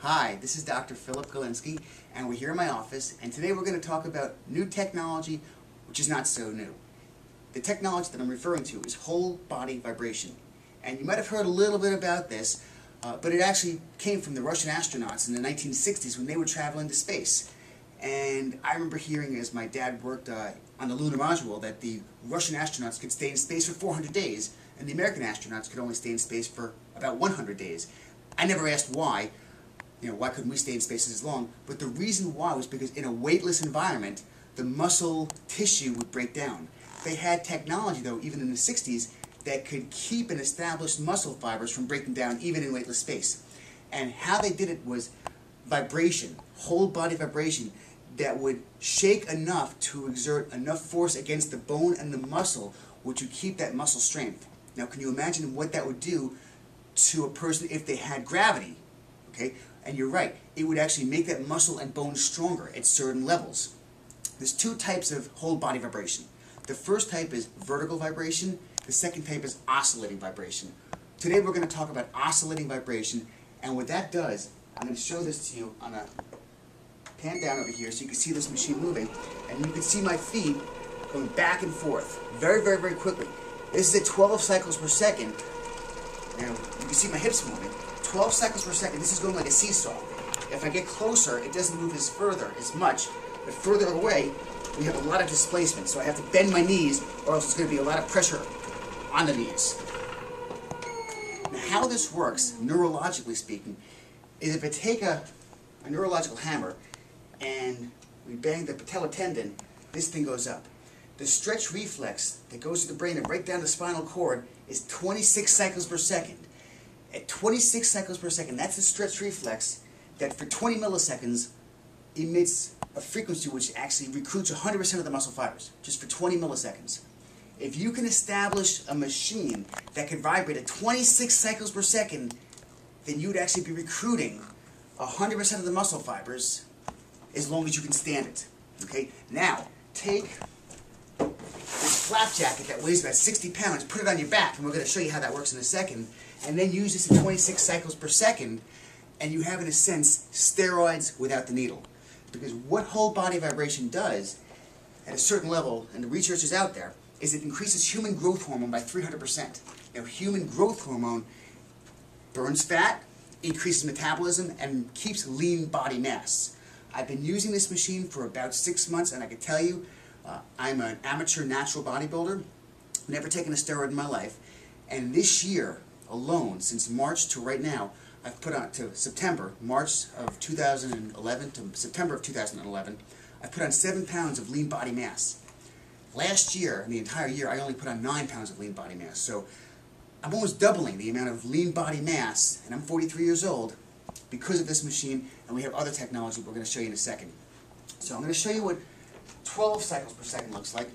Hi, this is Dr. Philip Golinsky, and we're here in my office, and today we're going to talk about new technology, which is not so new. The technology that I'm referring to is whole body vibration. And you might have heard a little bit about this, but it actually came from the Russian astronauts in the 1960s when they were traveling to space. And I remember hearing, as my dad worked on the lunar module, that the Russian astronauts could stay in space for 400 days, and the American astronauts could only stay in space for about 100 days. I never asked why. Why couldn't we stay in space as long? But the reason why was because in a weightless environment, the muscle tissue would break down. They had technology, though, even in the 60s, that could keep and establish muscle fibers from breaking down even in weightless space. And how they did it was vibration, whole body vibration, that would shake enough to exert enough force against the bone and the muscle, which would keep that muscle strength. Now, can you imagine what that would do to a person if they had gravity? Okay? And you're right, it would actually make that muscle and bone stronger at certain levels. There's two types of whole body vibration. The first type is vertical vibration. The second type is oscillating vibration. Today we're going to talk about oscillating vibration, and what that does, I'm going to show this to you on a pan down over here so you can see this machine moving, and you can see my feet going back and forth very, very, very quickly. This is at 12 cycles per second. Now, you can see my hips moving. 12 cycles per second, this is going like a seesaw. If I get closer, it doesn't move as much, but further away, we have a lot of displacement, so I have to bend my knees, or else it's going to be a lot of pressure on the knees. Now, how this works, neurologically speaking, is if I take a neurological hammer and we bang the patellar tendon, this thing goes up. The stretch reflex that goes to the brain and right down the spinal cord is 26 cycles per second. At 26 cycles per second, that's the stretch reflex that for 20 milliseconds emits a frequency which actually recruits 100% of the muscle fibers, just for 20 milliseconds. If you can establish a machine that can vibrate at 26 cycles per second, then you'd actually be recruiting 100% of the muscle fibers as long as you can stand it. Okay? Now, take this flap jacket that weighs about 60 pounds, put it on your back, and we're going to show you how that works in a second, and then use this at 26 cycles per second, and you have, in a sense, steroids without the needle. Because what whole body vibration does, at a certain level, and the research is out there, is it increases human growth hormone by 300%. Now, human growth hormone burns fat, increases metabolism, and keeps lean body mass. I've been using this machine for about 6 months, and I can tell you, I'm an amateur natural bodybuilder, never taken a steroid in my life, and this year alone, since March to right now, I've put on to March of 2011 to September of 2011, I've put on 7 pounds of lean body mass. Last year, in the entire year, I only put on 9 pounds of lean body mass. So I'm almost doubling the amount of lean body mass, and I'm 43 years old, because of this machine, and we have other technology we're going to show you in a second. So I'm going to show you what 12 cycles per second looks like.